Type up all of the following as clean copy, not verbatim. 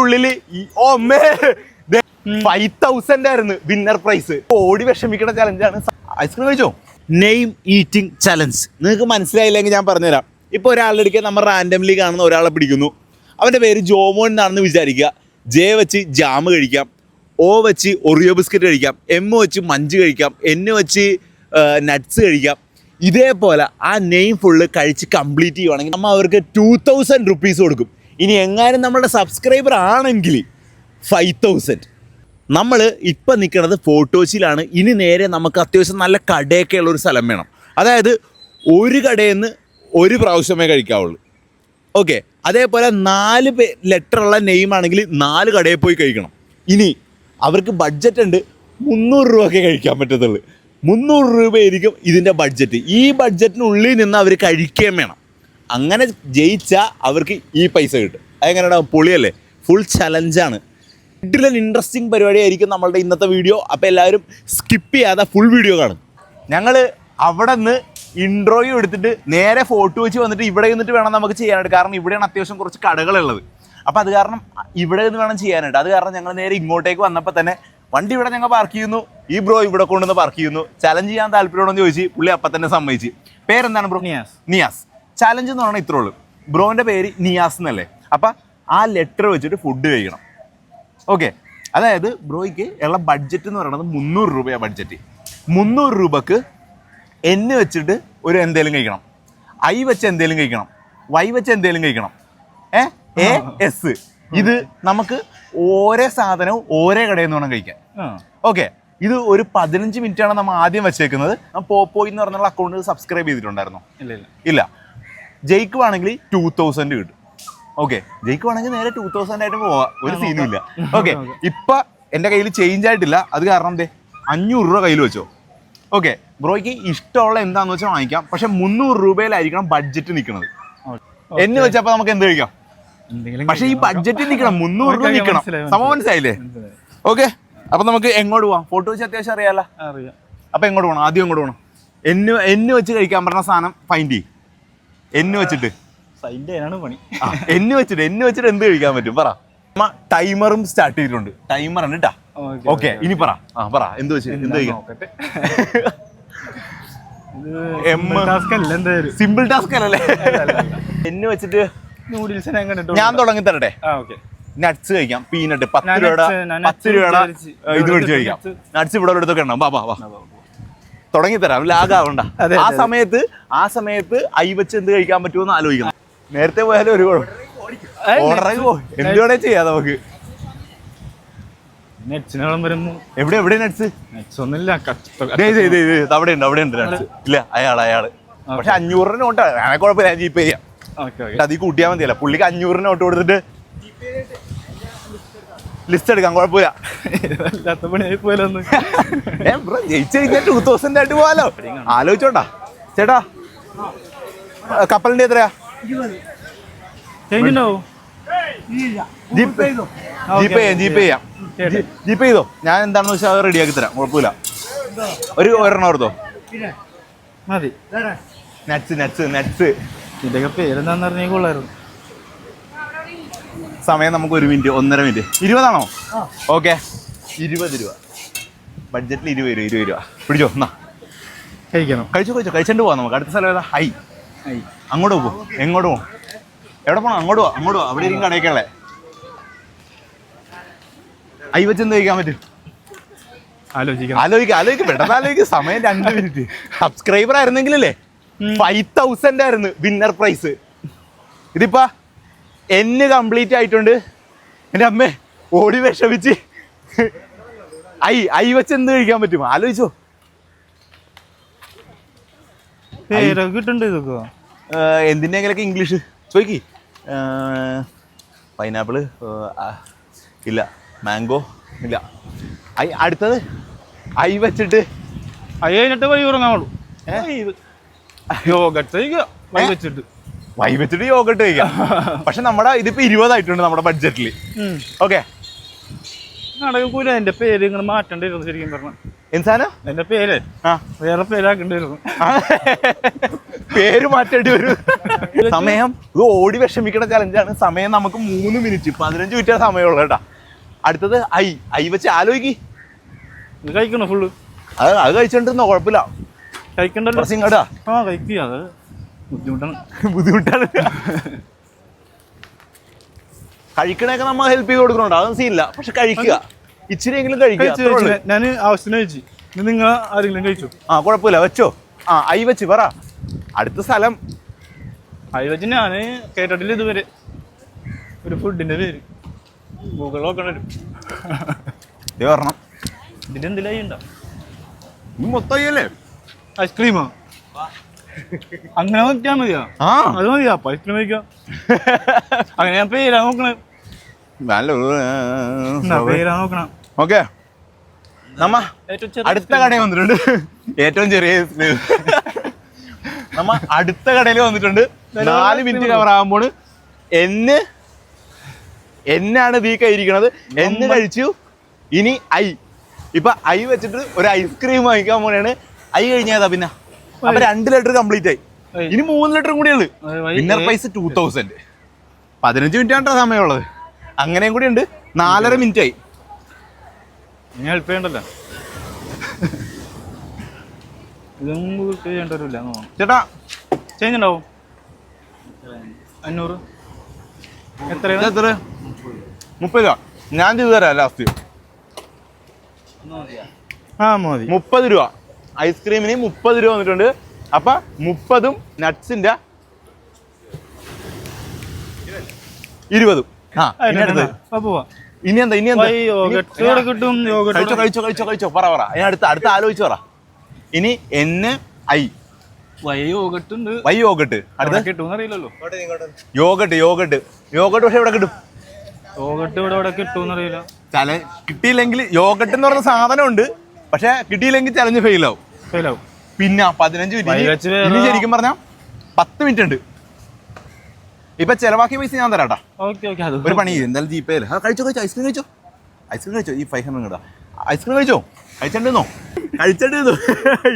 ഉള്ളില് 5,000 ആയിരുന്നു winner prize. ഓടി വിഷമിക്കുന്ന ചലഞ്ചാണ്. ഐസ്ക്രീം കഴിച്ചോ? Name eating challenge. നിങ്ങൾക്ക് മനസ്സിലായില്ലെങ്കിൽ ഞാൻ പറഞ്ഞുതരാം. ഇപ്പോൾ ഒരാളുടെ അടുക്കൽ നമ്മൾ റാൻഡംലി കാണുന്ന ഒരാളെ പിടിക്കുന്നു. അവൻ്റെ പേര് ജോമോൻ എന്നാണെന്ന് വിചാരിക്കുക. ജെ വെച്ച് ജാം കഴിക്കാം, ഒ വെച്ച് ഒറിയോ ബിസ്ക്കറ്റ് കഴിക്കാം, എം വെച്ച് മഞ്ച് കഴിക്കാം, എൻ വെച്ച് നട്ട്സ് കഴിക്കാം. ഇതേപോലെ ആ നെയിം ഫുള്ള് കഴിച്ച് കംപ്ലീറ്റ് ചെയ്യുവാണെങ്കിൽ നമ്മൾ അവർക്ക് 2,000 റുപ്പീസ് കൊടുക്കും. ഇനി എങ്ങാനും നമ്മളുടെ സബ്സ്ക്രൈബർ ആണെങ്കിൽ 5,000. നമ്മൾ ഇപ്പം നിൽക്കുന്നത് ഫോർട്ടോച്ചിലാണ്. ഇനി നേരെ നമുക്ക് അത്യാവശ്യം നല്ല കടയൊക്കെ ഉള്ളൊരു സ്ഥലം വേണം. അതായത് ഒരു കടയിൽ നിന്ന് ഒരു പ്രാവശ്യമേ കഴിക്കാവുള്ളൂ. ഓക്കെ, അതേപോലെ 4 ലെറ്ററുള്ള നെയിമാണെങ്കിൽ 4 കടയിൽ പോയി കഴിക്കണം. ഇനി അവർക്ക് ബഡ്ജറ്റ് ഉണ്ട്, 300 രൂപയൊക്കെ കഴിക്കാൻ പറ്റത്തുള്ളൂ. 300 രൂപയായിരിക്കും ഇതിൻ്റെ ബഡ്ജറ്റ്. ഈ ബഡ്ജറ്റിനുള്ളിൽ നിന്ന് അവർ കഴിക്കുകയും വേണം. അങ്ങനെ ജയിച്ചാൽ അവർക്ക് ഈ പൈസ കിട്ടും. അതെങ്ങനെയാണ്? പൊളിയല്ലേ? ഫുൾ ചലഞ്ചാണ്. ഇതിലും ഇൻട്രസ്റ്റിംഗ് പരിപാടിയായിരിക്കും നമ്മളുടെ ഇന്നത്തെ വീഡിയോ. അപ്പോൾ എല്ലാവരും സ്കിപ്പ് ചെയ്യാതെ ഫുൾ വീഡിയോ കാണും. ഞങ്ങൾ അവിടെ നിന്ന് ഇൻട്രോയും എടുത്തിട്ട് നേരെ ഫോട്ടോ വെച്ച് വന്നിട്ട് ഇവിടെ നിന്നിട്ട് വേണം നമുക്ക് ചെയ്യാനായിട്ട്. കാരണം ഇവിടെയാണ് അത്യാവശ്യം കുറച്ച് കടകളുള്ളത്. അപ്പോൾ അത് കാരണം ഇവിടെ നിന്ന് വേണം ചെയ്യാനായിട്ട്. അത് കാരണം ഞങ്ങൾ നേരെ ഇങ്ങോട്ടേക്ക് വന്നപ്പോൾ തന്നെ വണ്ടി ഇവിടെ ഞങ്ങൾ പാർക്ക് ചെയ്യുന്നു. ഈ ബ്രോ ഇവിടെ കൊണ്ടുവന്ന് പാർക്ക് ചെയ്യുന്നു. ചലഞ്ച് ചെയ്യാൻ താല്പര്യമുണ്ടെന്ന് ചോദിച്ചു. പുള്ളി അപ്പം തന്നെ സമ്മതിച്ച്. പേരെന്താണ് ബ്രോ? നിയാസ്. ചലഞ്ച് എന്ന് പറഞ്ഞാൽ ഇത്രേ ഉള്ളൂ. ബ്രോൻ്റെ പേര് നിയാസ് എന്നല്ലേ? അപ്പം ആ ലെറ്റർ വെച്ചിട്ട് ഫുഡ് കഴിക്കണം. ഓക്കെ, അതായത് ബ്രോയ്ക്ക് ഉള്ള ബഡ്ജറ്റ് എന്ന് പറയുന്നത് 300 രൂപയാണ് ബഡ്ജറ്റ്. 300 രൂപക്ക് എൻ വെച്ചിട്ട് ഒരു എന്തേലും കഴിക്കണം, ഐ വെച്ച് എന്തേലും കഴിക്കണം, വൈ വെച്ച് എന്തേലും കഴിക്കണം, എ എസ്. ഇത് നമുക്ക് ഓരോ സാധനവും ഓരോ കടയിൽ നിന്ന് വേണം കഴിക്കാൻ. ഓക്കെ, ഇത് ഒരു 15 മിനിറ്റാണ് നമ്മൾ ആദ്യം വെച്ചേക്കുന്നത്. പോപ്പോയി എന്ന് പറഞ്ഞുള്ള അക്കൗണ്ട് സബ്സ്ക്രൈബ് ചെയ്തിട്ടുണ്ടായിരുന്നോ? ഇല്ല. ജയിക്കുവാണെങ്കിൽ 2,000 കിട്ടും. ഓക്കെ, ജയിക്കുവാണെങ്കിൽ നേരെ 2,000 ആയിട്ട് പോവാം, ഒരു സീനും ഇല്ല. ഓക്കെ, ഇപ്പം എൻ്റെ കയ്യിൽ ചേഞ്ച് ആയിട്ടില്ല. അത് കാരണം 500 രൂപ കയ്യിൽ വെച്ചോ. ഓക്കെ, ബ്രോയ്ക്ക് ഇഷ്ടമുള്ള എന്താണെന്ന് വെച്ചാൽ വാങ്ങിക്കാം. പക്ഷെ 300 രൂപയിലായിരിക്കണം ബഡ്ജറ്റ് നിൽക്കുന്നത്. എന്ന് വെച്ചപ്പോൾ നമുക്ക് എന്ത് കഴിക്കാം? പക്ഷെ ഈ ബഡ്ജറ്റിൽ നിൽക്കണം, 300 രൂപ നിൽക്കണം. സംഭവം മനസ്സിലായില്ലേ? ഓക്കെ, അപ്പൊ നമുക്ക് എങ്ങോട്ട് പോവാം? ഫോട്ടോ വെച്ച് അത്യാവശ്യം അറിയാലോ. അപ്പൊ എങ്ങോട്ട് പോകണം? ആദ്യം എങ്ങോട്ട് പോകണം? എന്ന് വെച്ച് കഴിക്കാൻ പറഞ്ഞ സാധനം ഫൈൻഡ് ചെയ്യും. എന്ന് വെച്ചിട്ട് എന്ന് വെച്ചിട്ട് എന്ത് കഴിക്കാൻ പറ്റും പറ. ടൈമറും സ്റ്റാർട്ട് ചെയ്തിട്ടുണ്ട്. ടൈമർ ഉണ്ട് കേട്ടാ. ഓക്കെ, ഇനി പറ. എന്ത് വെച്ച് എന്ത് കഴിക്കാം? സിമ്പിൾ ടാസ്ക് അല്ലല്ലേ? എന്ന് വെച്ചിട്ട് നൂഡിൽസ് ഞാൻ തുടങ്ങി തരട്ടെ. നട്ട്സ് കഴിക്കാം. പീനട്ട് 10 രൂപയുടെ ഇത് മേടിച്ച് കഴിക്കാം. നട്ട്സ് ഇവിടെ അടുത്തൊക്കെ ഉണ്ടാവും. വാ തുടങ്ങി തരാം, ലാഗാവണ്ട. ആ സമയത്ത് ഐ വെച്ച് എന്ത് കഴിക്കാൻ പറ്റുമെന്ന് ആലോചിക്കണം. നേരത്തെ പോയാലും ഒരു കുഴപ്പം. എന്തുവേണേ ചെയ്യാം നമുക്ക്. എവിടെ നട്ട്സ്? അവിടെ ഉണ്ട് നട്ട്സ്. ഇല്ല, അയാള് പക്ഷെ 500 നോട്ടാണ്. അങ്ങനെ കുഴപ്പമില്ല, ഞാൻ ജീപ്പ് ചെയ്യാം. അതിൽ കൂട്ടിയാൽ മതിയല്ല. പുള്ളിക്ക് 500 നോട്ട് കൊടുത്തിട്ട് ലിസ്റ്റ് എടുക്കാം, കുഴപ്പമില്ല. ജയിച്ചു കഴിഞ്ഞാൽ 2,000 ആയിട്ട് പോവാലോ. ആലോചിച്ചോണ്ടാ ചേട്ടാ. കപ്പലിന്റെ എത്രയാ? ജീപ്പ് ചെയ്തോ. ഞാൻ എന്താണെന്ന് വെച്ചാൽ അത് റെഡിയാക്കി തരാം, കുഴപ്പമില്ല. ഒരെണ്ണം ഓർത്തോ. നട്ട്സ് ഇതൊക്കെ പേരെന്താന്ന് പറഞ്ഞാൽ കൊള്ളായിരുന്നു. സമയം നമുക്ക് 1 മിനിറ്റ്, 1.5 മിനിറ്റ്. 20 ഓക്കെ, 20 രൂപ ബഡ്ജറ്റിൽ. 20 രൂപ പിടിച്ചോ. എന്നാ കഴിച്ചിട്ട് പോവാം നമുക്ക്. അടുത്ത സ്ഥലം ഏതാ? അങ്ങോട്ട് പോകും. എങ്ങോട്ട് പോകും? എവിടെ പോകണം? അങ്ങോട്ട് പോവാം. അവിടെ ഇരിക്കും കടയൊക്കെയുള്ളേ. ഐ വെച്ച് എന്ത് കഴിക്കാൻ പറ്റും? ആലോചിക്കാം. പെട്ടെന്ന് ആലോചിക്കും. സമയം 2 മിനിറ്റ്. സബ്സ്ക്രൈബർ ആയിരുന്നെങ്കിലല്ലേ 5,000 ആയിരുന്നു വിന്നർ പ്രൈസ്. ഇതിപ്പോ എന്ന് കംപ്ലീറ്റ് ആയിട്ടുണ്ട്. എൻ്റെ അമ്മേ ഓടി വിഷമിച്ച്. ഐ വെച്ച് എന്ത് കഴിക്കാൻ പറ്റും? ആലോചിച്ചോ. എന്തിനെങ്കിലൊക്കെ ഇംഗ്ലീഷ് ചോദിക്കി. പൈനാപ്പിള് ഇല്ല, മാംഗോ ഇല്ല. അടുത്തത് ഐ വെച്ചിട്ട് വഴി ഉറങ്ങാവുള്ളൂ. വൈ വെച്ചിട്ട് യോഗട്ട് കഴിക്കാം. പക്ഷെ നമ്മുടെ ഇതിപ്പോ 20 ആയിട്ടുണ്ട് നമ്മുടെ ബഡ്ജറ്റിൽ. ഓക്കെ, നടക്കൂല. എന്റെ പേര് ഇങ്ങനെ മാറ്റേണ്ടിരുന്നു ശരിക്കും പറഞ്ഞ. എന്താണ് എന്റെ പേര് വേറെ പേരാക്കേണ്ടിരുന്നു. പേര് മാറ്റേണ്ടി വരും. സമയം ഇത് ഓടി വിഷമിക്കണ ചലഞ്ചാണ്. സമയം നമുക്ക് 3 മിനിറ്റ് 15 മിനിറ്റ് സമയമുള്ള കേട്ടാ. അടുത്തത് ഐ വെച്ച് ആലോചിക്ക്. ഇത് കഴിക്കണോ ഫുള്ള്? അത് കഴിച്ചോണ്ടിരുന്നോ? കുഴപ്പമില്ല, കഴിക്കണ്ടല്ലോ. ഇങ്ങടാ. ആ കഴിക്കുക, അത് ബുദ്ധിമുട്ടാണ്. കഴിക്കണൊക്കെ നമ്മൾ ഹെൽപ്പ് ചെയ്ത് കൊടുക്കണുണ്ട്, അതൊന്നും സീനില്ല. പക്ഷെ കഴിക്കുക, ഇച്ചിരിയെങ്കിലും കഴിക്കുക. ഞാൻ ആവശ്യത്തിന് കഴിച്ചു. നിങ്ങൾ ആരെങ്കിലും കഴിച്ചു? ആ കുഴപ്പമില്ല, വെച്ചോ. ഐ വെച്ച് പറ അടുത്ത സ്ഥലം. ഐ വെച്ച് ഞാൻ കേട്ടിട്ടില്ല ഇതുവരെ ഒരു ഫുഡിന്റെ പേര്. ഗൂഗിൾ നോക്കണ വരും. പറഞ്ഞണം ഇതിന്റെ എന്തിലായി ഉണ്ടോ? മൊത്തം ഐസ്ക്രീമാ? അങ്ങനെ നോക്കിയാ മതിയാ? അത് മതിയാ, ഐസ്ക്രീം കഴിക്കാം. അങ്ങനെ ഞാൻ പേരാ നോക്കണേ. പേരാ നോക്കണം. ഓക്കെ, നമ്മ അടുത്ത കടയിൽ വന്നിട്ടുണ്ട്. ഏറ്റവും ചെറിയ നമ്മ അടുത്ത കടയിൽ വന്നിട്ടുണ്ട്. 4 മിനിറ്റ് കവർ ആകുമ്പോൾ എന്നാണ് വീ കഴിക്കുന്നത്. എന്ന് കഴിച്ചു. ഇനി ഇപ്പൊ ഐ വെച്ചിട്ട് ഒരു ഐസ്ക്രീം വാങ്ങിക്കാൻ പോലെയാണ്. ഐ കഴിഞ്ഞതാ പിന്നെ. അപ്പൊ 2 ലിറ്റർ കംപ്ലീറ്റ് ആയി. ഇനി 3 ലിറ്റർ കൂടി ഉള്ളു. Winner price 2000. 15 മിനിറ്റ് ആണോ സമയമുള്ളത്. അങ്ങനെയും കൂടി ഉണ്ട്. 4.5 മിനിറ്റ് ആയി. ഞാൻ ഹെൽപ്പ് ചെയ്യണ്ടല്ലോ. ഇതൊന്നും ചെയ്യേണ്ടവരില്ല. ചേട്ടാ ചേഞ്ച് ഉണ്ടാവും. 500. എത്ര? 30 രൂപ. ഞാൻ ചെയ്തു തരാം ലാസ്റ്റ്. മതി. 30 രൂപ ഐസ്ക്രീമിന് 30 രൂപ വന്നിട്ടുണ്ട്. അപ്പൊ 30ഉം നട്ട്സിന്റെ 20ഉം. ഇനി എന്താ കഴിച്ചോ പറ. അടുത്ത ആലോചിച്ച് പറ. ഇനി യോഗട്ട്. അടുത്ത കിട്ടുമെന്നറിയില്ലല്ലോ. യോഗട്ട് പക്ഷെ ഇവിടെ കിട്ടും. ഇവിടെ കിട്ടുമെന്നറിയില്ല. കിട്ടിയില്ലെങ്കിൽ യോഗട്ട് എന്ന് പറഞ്ഞ സാധനം ഉണ്ട്. പക്ഷെ കിട്ടിയില്ലെങ്കിൽ ചലഞ്ച് ഫെയിലാവും. പിന്നെ 15 മിനിറ്റ്. ഇനി ശരിക്കും പറഞ്ഞാൽ 10 മിനിറ്റ് ഉണ്ട്. ഇപ്പൊ ചെലവാക്കിയ പൈസ ഞാൻ തരാട്ടാ. ഒരു പണി എന്തായാലും ജീപ്പേ കഴിച്ചോ. ഐസ്ക്രീം കഴിച്ചോ. ഈ 500 ഇടാ. ഐസ്ക്രീം കഴിച്ചിട്ടുണ്ടോ?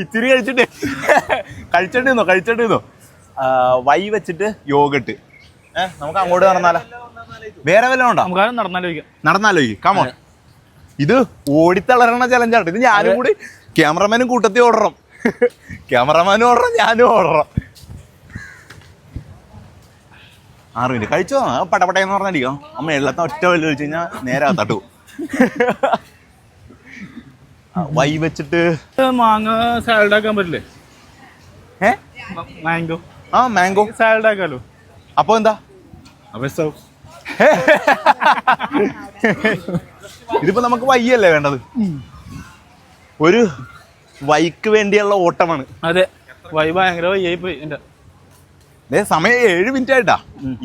ഇച്ചിരി കഴിച്ചിട്ടുണ്ടോ? വൈ വെച്ചിട്ട് യോഗട്ട്. നമുക്ക് അങ്ങോട്ട് നടന്നാലോ? വേറെ വല്ലതും ഉണ്ടോ? നടന്നാലോചിക്കാം. കമോൺ. ഇത് ഓടിത്തളരണ ചലഞ്ചാണ്. ഇത് ഞാനും കൂടി ക്യാമറമാനും കൂട്ടത്തി ഓടണം. ഞാനും ഓടണം. 6 മിനിറ്റ് കഴിച്ചോ. പടപടയെന്ന് പറഞ്ഞടിക്കാം. അമ്മ എള്ളത്തെ ഒറ്റ വല്ല കഴിച്ചു കഴിഞ്ഞാൽ നേരെ തട്ടു. വൈ വെച്ചിട്ട് മാങ്ങ സാലഡ് ആക്കാൻ പറ്റില്ലേ? മാംഗോ സാലഡ് ആക്കാലോ. അപ്പൊ എന്താ? ഇതിപ്പോ നമുക്ക് വയ്യല്ലേ വേണ്ടത്? ഒരു വൈക്ക് വേണ്ടിയുള്ള ഓട്ടമാണ്. അതെ, വൈ ഭയങ്കര വയ്യായി പോയി. സമയം 7 മിനിറ്റ് ആയിട്ടാ.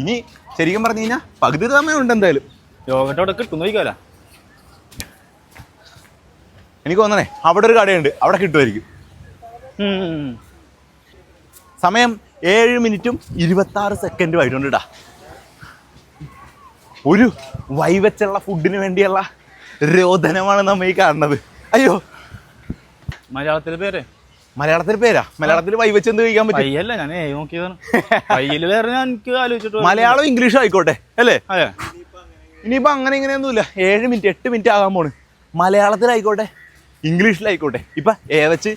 ഇനി ശരിക്കും പറഞ്ഞു കഴിഞ്ഞാൽ പകുതി സമയം ഉണ്ട് എന്തായാലും. യോഗട്ടോടെ കിട്ടും നോക്കാല. എനിക്ക് തോന്നണേ അവിടെ ഒരു കടയുണ്ട്, അവിടെ കിട്ടുമായിരിക്കും. സമയം 7 മിനിറ്റും 26 സെക്കൻഡും ആയിട്ടുണ്ട് കേട്ടാ. ഒരു വൈ വെച്ചുള്ള ഫുഡിന് വേണ്ടിയുള്ള രോദനമാണ് നമ്മ ഈ കാണുന്നത്. അയ്യോ, മലയാളത്തിലെ പേര്? മലയാളത്തിൽ പേരാ? മലയാളത്തിൽ വൈ വെച്ച് എന്ത് കഴിക്കാൻ പറ്റും? ഞാൻ നോക്കിയതാണ്. എനിക്ക് ആലോചിച്ചിട്ട് മലയാളം ഇംഗ്ലീഷും ആയിക്കോട്ടെ അല്ലേ? ഇനിയിപ്പോ അങ്ങനെ ഇങ്ങനെയൊന്നുമില്ല. 7 മിനിറ്റ് 8 മിനിറ്റ് ആകാൻ പോണ്. മലയാളത്തിലായിക്കോട്ടെ ഇംഗ്ലീഷിലായിക്കോട്ടെ. ഇപ്പൊ വെച്ച്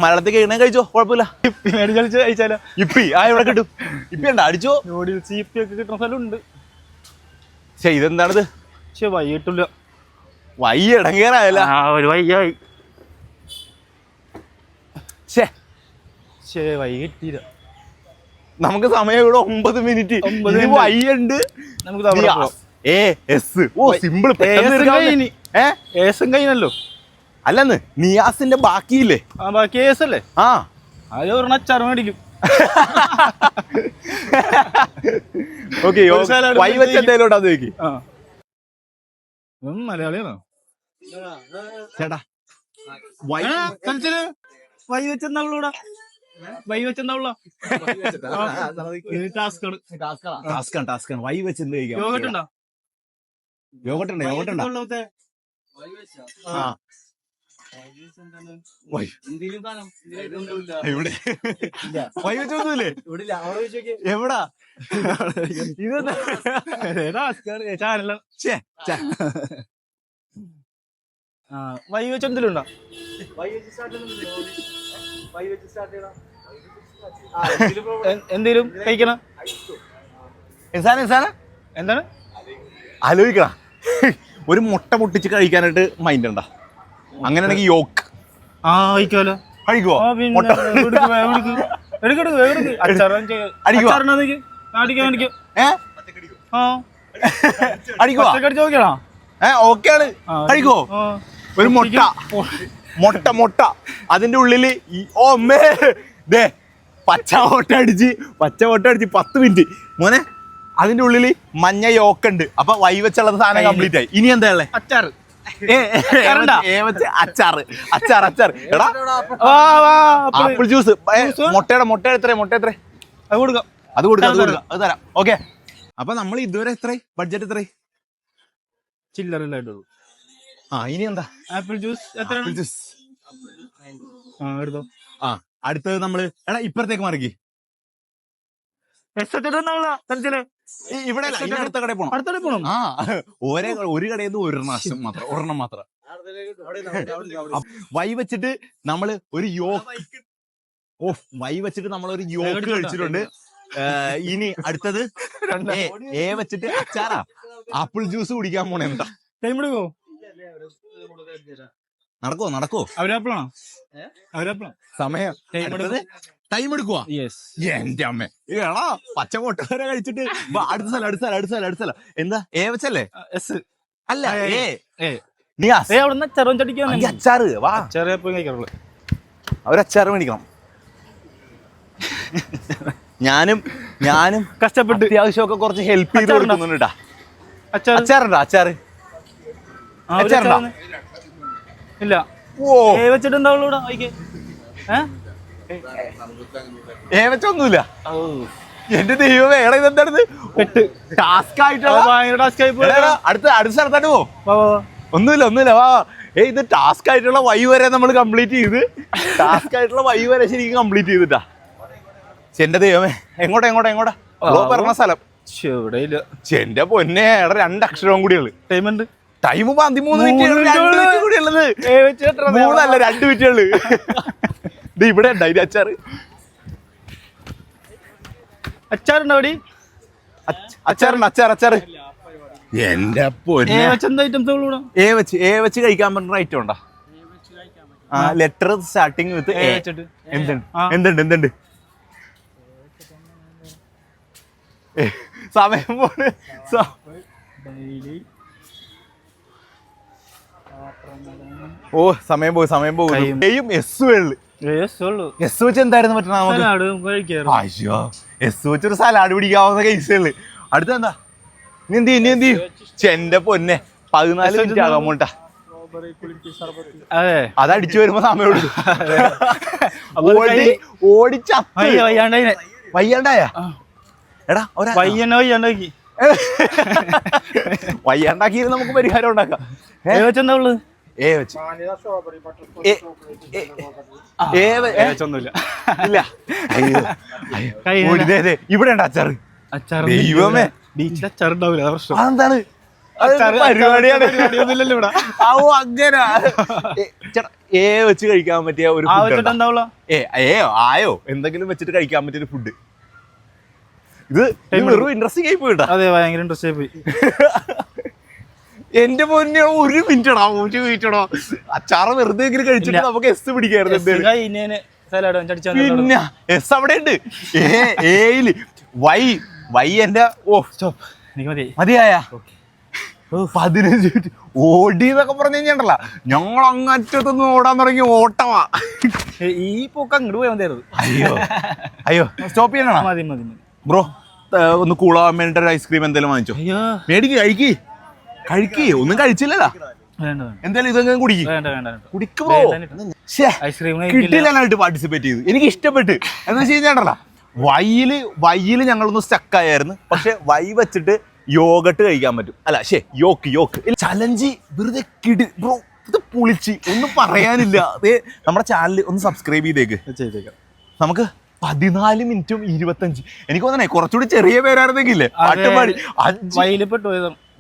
മലയാളത്തിൽ കഴിക്കണേ കഴിച്ചോ, കുഴപ്പമില്ല. കഴിച്ചാലോ? ഇപ്പി ഇവിടെ കിട്ടും. ഇപ്പി ഉണ്ടോ? അടിച്ചോ. നൂഡിൽസ് ഇപ്പി ഒക്കെ കിട്ടുന്ന സ്ഥലമുണ്ട്. ഇതെന്താണിത്? വൈ കിട്ടില്ല. വൈ ഇടങ്ങേറായല്ല. ഒരു വയ്യായി. വൈ കിട്ടിയില്ല. നമുക്ക് സമയം ഇവിടെ 9 മിനിറ്റ്. വൈ ഉണ്ട്. സിമ്പിൾ. കഴിഞ്ഞല്ലോ. അല്ലെന്ന് നിയാസിന്റെ ബാക്കിയില്ലേ? ബാക്കി അല്ലേ? അച്ചാറ് മേടിക്കും. മലയാളിയാണോ ചേട്ടാ? വൈ വെച്ചെന്താ? വൈ വെച്ചെന്താ? വൈ വെച്ച് എന്ത് കഴിക്കാം? ഇവിടെ വൈ വെച്ചൊന്നുമില്ലേ എവിടാ വൈ വെച്ച് എന്തെങ്കിലും എന്തേലും കഴിക്കണം എന്താണ് ആലോചിക്കണ ഒരു മുട്ട പൊട്ടിച്ച് കഴിക്കാനായിട്ട് മൈൻഡ് ഉണ്ടാ അങ്ങനെയാണെങ്കിൽ യോക്ക് കഴിക്കാലോ കഴിക്കുവോ ഓക്കെയാണ് കഴിക്കുവോ ഒരു മുട്ട മുട്ട മുട്ട അതിന്റെ ഉള്ളില് ദേ പച്ച മുട്ട അടിച്ച് 10 മിനിറ്റ് മോനെ അതിന്റെ ഉള്ളില് മഞ്ഞ യോക്കുണ്ട് അപ്പൊ വൈ വെച്ചുള്ള സാധനം കംപ്ലീറ്റ് ആയി ഇനി എന്താ ഉള്ളത് അച്ചാറ് അച്ചാറ് എടാ ആപ്പിൾ ജ്യൂസ് മുട്ട എത്ര അത് കൊടുക്കാം അത് തരാം ഓക്കെ അപ്പൊ നമ്മൾ ഇതുവരെ എത്ര ബഡ്ജറ്റ് എത്ര ചില്ലറില്ലായിട്ടുള്ളൂ ഇനി എന്താ ആപ്പിൾ ജ്യൂസ് എത്ര ജ്യൂസ് എടുത്തോ അടുത്തത് നമ്മള് എടാ ഇപ്പഴത്തേക്ക് മാറിക്ക് ഇവിടെ അടുത്ത കടയിൽ പോണം ഒരു കടയിൽ നിന്ന് ഒരെണ്ണം മാത്രം വൈ വെച്ചിട്ട് നമ്മള് ഒരു യോക്ക് കഴിച്ചിട്ടുണ്ട് ഇനി അടുത്തത് എ വെച്ചിട്ട് അച്ചാറാ ആപ്പിൾ ജ്യൂസ് കുടിക്കാൻ പോണേ എന്താ ടൈം എടുക്കോ നടക്കോ അവരാപ്പിളാണോ സമയം ടൈം എടുക്കുവാ എന്റെ അമ്മ എടാ പച്ചമുട്ട വരെ കഴിച്ചിട്ട് അടുത്ത സ്ഥലം എന്താ എ വെച്ചല്ലേ അല്ല നീ അച്ചാറ് വാ അവരച്ചാറ് മേടിക്കണം ഞാനും കഷ്ടപ്പെട്ട് അത്യാവശ്യമൊക്കെ കുറച്ച് ഹെൽപ്പ് ചെയ്ത് കൊടുക്കുന്നുണ്ട് അച്ചാറുണ്ടോ ഇല്ല വെച്ചിട്ടുണ്ടാവുള്ളൂ ഏവച്ചൊന്നുമില്ല എന്റെ ദൈവമേ എടാ ഇതെന്താണ് ടാസ്ക് ആയിട്ടുള്ള അടുത്ത സ്ഥലത്തായിട്ട് ഒന്നുമില്ല വാ ഇത് ടാസ്ക് ആയിട്ടുള്ള വൈ വരെ നമ്മൾ കംപ്ലീറ്റ് ചെയ്ത് ശരിക്കും കംപ്ലീറ്റ് ചെയ്തിട്ടാ എന്റെ ദൈവമേ എങ്ങോട്ടാ പറഞ്ഞ സ്ഥലം എന്റെ പൊന്നെ എടാ 2 അക്ഷരവും കൂടിയുള്ളു ടൈം 13 മിനിറ്റ് കൂടിയുള്ളത് 2 മിനിറ്റുകള് ഇവിടെ ഉണ്ടായി അച്ചാറ് എന്റെ പൊന്നെ എ വെച്ച് കഴിക്കാൻ പറ്റുന്ന ഐറ്റം ഉണ്ടോ ലെറ്റർ സ്റ്റാർട്ടിങ് വിത്ത് എന്തുണ്ട് സമയം പോണ് സമയം പോകും എസ് വെച്ച് എന്തായിരുന്നു പറ്റണ അയ്യോ എസ് വെച്ചൊരു സലാഡ് പിടിക്കാവുന്ന കേസുകള് അടുത്തെന്താ നീ എന്ത് ചെയ്യും എന്റെ പൊന്നെ 14 മിനിറ്റ് ആകാൻ പോട്ടാ അത് അടിച്ചു വരുമ്പോ സമയം വയ്യാണ്ടായ എടാ വയ്യാണ്ടാക്കി നമുക്ക് പരിഹാരം ഉണ്ടാക്കാം ഇവിടെ ഉണ്ട് അച്ചാറ് ദൈവമേ ബീച്ചിൽ അച്ചാറുണ്ടാവില്ല അതെന്താണ് പരിപാടിയാണ് അങ്ങനെ വെച്ച് കഴിക്കാൻ പറ്റിയ ഒരു ആയോ എന്തെങ്കിലും വെച്ചിട്ട് കഴിക്കാൻ പറ്റിയ ഫുഡ് ഇത് വെറും ഇൻട്രസ്റ്റിംഗ് ആയി പോയിട്ടാ അതെ ഭയങ്കര ഇൻട്രസ്റ്റ് ആയി പോയി എന്റെ പൊന്നെ 1 മിനിറ്റോ അച്ചാറ് വെറുതെ കഴിച്ചിട്ട് നമുക്ക് എസ് പിടിക്കായിരുന്നു പിന്നെ എസ് അവിടെ ഉണ്ട് ഏയില് വൈ എന്റെ മതിയായ 15 മിനിറ്റ് ഓടി എന്നൊക്കെ പറഞ്ഞു കഴിഞ്ഞാണ്ടല്ല ഞങ്ങൾ അങ്ങറ്റത്തൊന്ന് ഓടാൻ തുടങ്ങി ഓട്ടമാ ഈ പോക്ക് അങ്ങോട്ട് പോയാൽ മതിയായിരുന്നു അയ്യോ സ്റ്റോപ്പ് ചെയ്യണോ മതി ബ്രോ ഒന്ന് കൂളാവാൻ വേണ്ടിട്ട് ഒരു ഐസ്ക്രീം എന്തെങ്കിലും വാങ്ങിച്ചോ മേടിക്ക് കഴിക്ക് ഒന്നും കഴിച്ചില്ലല്ലോ എന്തായാലും ഇതെങ്കിലും കുടിക്ക് ബ്രോ കിട്ടില്ലാനായിട്ട് പാർട്ടിസിപ്പേറ്റ് ചെയ്തു എനിക്ക് ഇഷ്ടപ്പെട്ട് എന്താ വെച്ച് കഴിഞ്ഞാണ്ടല്ല വൈയില് ഞങ്ങളൊന്ന് സ്റ്റക്കായിരുന്നു പക്ഷെ വൈ വെച്ചിട്ട് യോഗട്ട് കഴിക്കാൻ പറ്റും അല്ല യോക്ക് ചലഞ്ച് വെറുതെ ബ്രോ ഇത് പൊളിച്ച് ഒന്നും പറയാനില്ല. അതേ നമ്മുടെ ചാനൽ ഒന്ന് സബ്സ്ക്രൈബ് ചെയ്തേക്ക്. നമുക്ക് 14 മിനിറ്റും 25. എനിക്ക് തോന്നണേ കുറച്ചുകൂടി ചെറിയ പേരായിരുന്നെങ്കിലേ പാട്ടുപാടി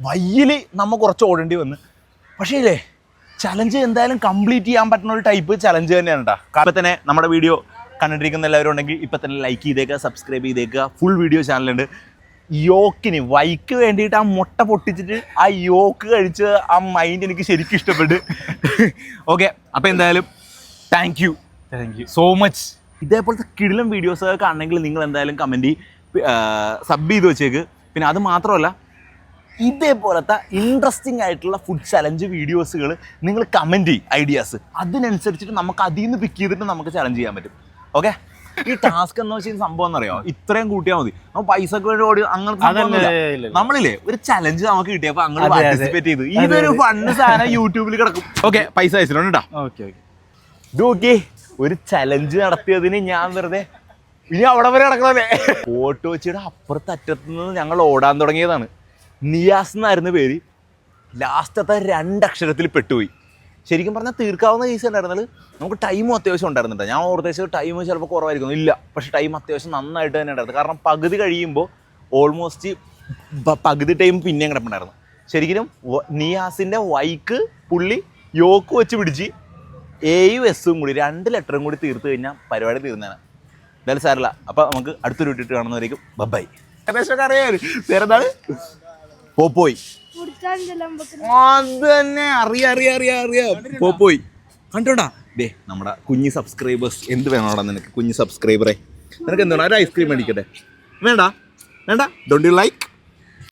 വയ്യില് നമ്മ കുറച്ച് ഓടേണ്ടി വന്ന്. പക്ഷേ ഇല്ലേ ചലഞ്ച് എന്തായാലും കംപ്ലീറ്റ് ചെയ്യാൻ പറ്റുന്ന ഒരു ടൈപ്പ് ചലഞ്ച് തന്നെയാണ് കേട്ടോ. ഇപ്പം തന്നെ നമ്മുടെ വീഡിയോ കണ്ടിരിക്കുന്ന എല്ലാവരും ഉണ്ടെങ്കിൽ ഇപ്പം തന്നെ ലൈക്ക് ചെയ്തേക്കുക, സബ്സ്ക്രൈബ് ചെയ്തേക്കുക. ഫുൾ വീഡിയോ ചാനലുണ്ട്. യോക്കിന് വൈക്ക് വേണ്ടിയിട്ട് ആ മുട്ട പൊട്ടിച്ചിട്ട് ആ യോക്ക് കഴിച്ച് ആ മൈൻഡ് എനിക്ക് ശരിക്കും ഇഷ്ടപ്പെട്ടു. ഓക്കെ, അപ്പോൾ എന്തായാലും താങ്ക് യു സോ മച്ച്. ഇതേപോലത്തെ കിടിലം വീഡിയോസൊക്കെ കാണണമെങ്കിൽ നിങ്ങൾ എന്തായാലും കമൻറ്റ് സബ് ചെയ്ത് വെച്ചേക്ക്. പിന്നെ അത് മാത്രമല്ല ഇതേപോലത്തെ ഇൻട്രസ്റ്റിംഗ് ആയിട്ടുള്ള ഫുഡ് ചലഞ്ച് വീഡിയോസുകൾ നിങ്ങൾ കമൻറ്റ് ചെയ്യും, ഐഡിയാസ്. അതിനനുസരിച്ചിട്ട് നമുക്ക് അതിൽ നിന്ന് പിക്ക് ചെയ്തിട്ട് നമുക്ക് ചലഞ്ച് ചെയ്യാൻ പറ്റും. ഓക്കെ, ഈ ടാസ്ക് എന്ന് വെച്ചാൽ സംഭവം എന്നറിയോ, ഇത്രയും കൂട്ടിയാൽ മതി. നമ്മൾ പൈസക്ക് വേണ്ടി ഓടി അങ്ങനത്തെ നമ്മളില്ലേ ഒരു ചലഞ്ച് നമുക്ക് കിട്ടിയപ്പോ അങ്ങനെ പാർട്ടിസിപ്പേറ്റ് ചെയ്തു. ഇതൊരു ഫണ്ട് സാധനം യൂട്യൂബിൽ കിടക്കും. ഓക്കെ, പൈസ അയച്ചിട്ടുണ്ട് കേട്ടോ. ഓക്കെ, ഒരു ചലഞ്ച് നടത്തിയതിന് ഞാൻ വെറുതെ ഇനി അവിടെ വരെ കിടക്കണല്ലേ. ഫോട്ടോ വെച്ചിട്ട് അപ്പുറത്ത് അറ്റത്ത് നിന്ന് ഞങ്ങൾ ഓടാൻ തുടങ്ങിയതാണ്. നിയാസ് എന്നായിരുന്നു പേര്. ലാസ്റ്റത്തെ 2 അക്ഷരത്തിൽ പെട്ടുപോയി. ശരിക്കും പറഞ്ഞാൽ തീർക്കാവുന്ന കേസ് ഉണ്ടായിരുന്നത്. നമുക്ക് ടൈമും അത്യാവശ്യം ഉണ്ടായിരുന്നുണ്ട്. ഞാൻ ഓർദ്ദേശിച്ച ടൈം ചിലപ്പോൾ കുറവായിരിക്കും, ഇല്ല, പക്ഷേ ടൈം അത്യാവശ്യം നന്നായിട്ട് തന്നെ ഉണ്ടായിരുന്നു. കാരണം പകുതി കഴിയുമ്പോൾ ഓൾമോസ്റ്റ് പകുതി ടൈം പിന്നെയും കിടപ്പുണ്ടായിരുന്നു. ശരിക്കും നിയാസിൻ്റെ വൈക്ക് പുള്ളി യോക്ക് വെച്ച് പിടിച്ച് എയും എസും കൂടി 2 ലെറ്ററും കൂടി തീർത്ത് കഴിഞ്ഞാൽ പരിപാടി തീർന്നതാണ്. എന്തായാലും സാരല്ല. അപ്പോൾ നമുക്ക് അടുത്തൊരു ഇട്ടിട്ട് കാണുന്നവരേക്കും ബൈ. ഏകദേശം അറിയാം വേറെന്താണ് പോപ്പോയി. അത് തന്നെ അറിയാം പോപ്പോയി. കണ്ടോടാ ദേ നമ്മുടെ കുഞ്ഞ് സബ്സ്ക്രൈബേഴ്സ്. എന്ത് വേണോടാ നിനക്ക് കുഞ്ഞ് സബ്സ്ക്രൈബറെ? നിനക്ക് എന്താണ് ഒരു ഐസ്ക്രീം മേടിക്കട്ടെ? വേണ്ട ഡോണ്ട് യു ലൈക്ക്?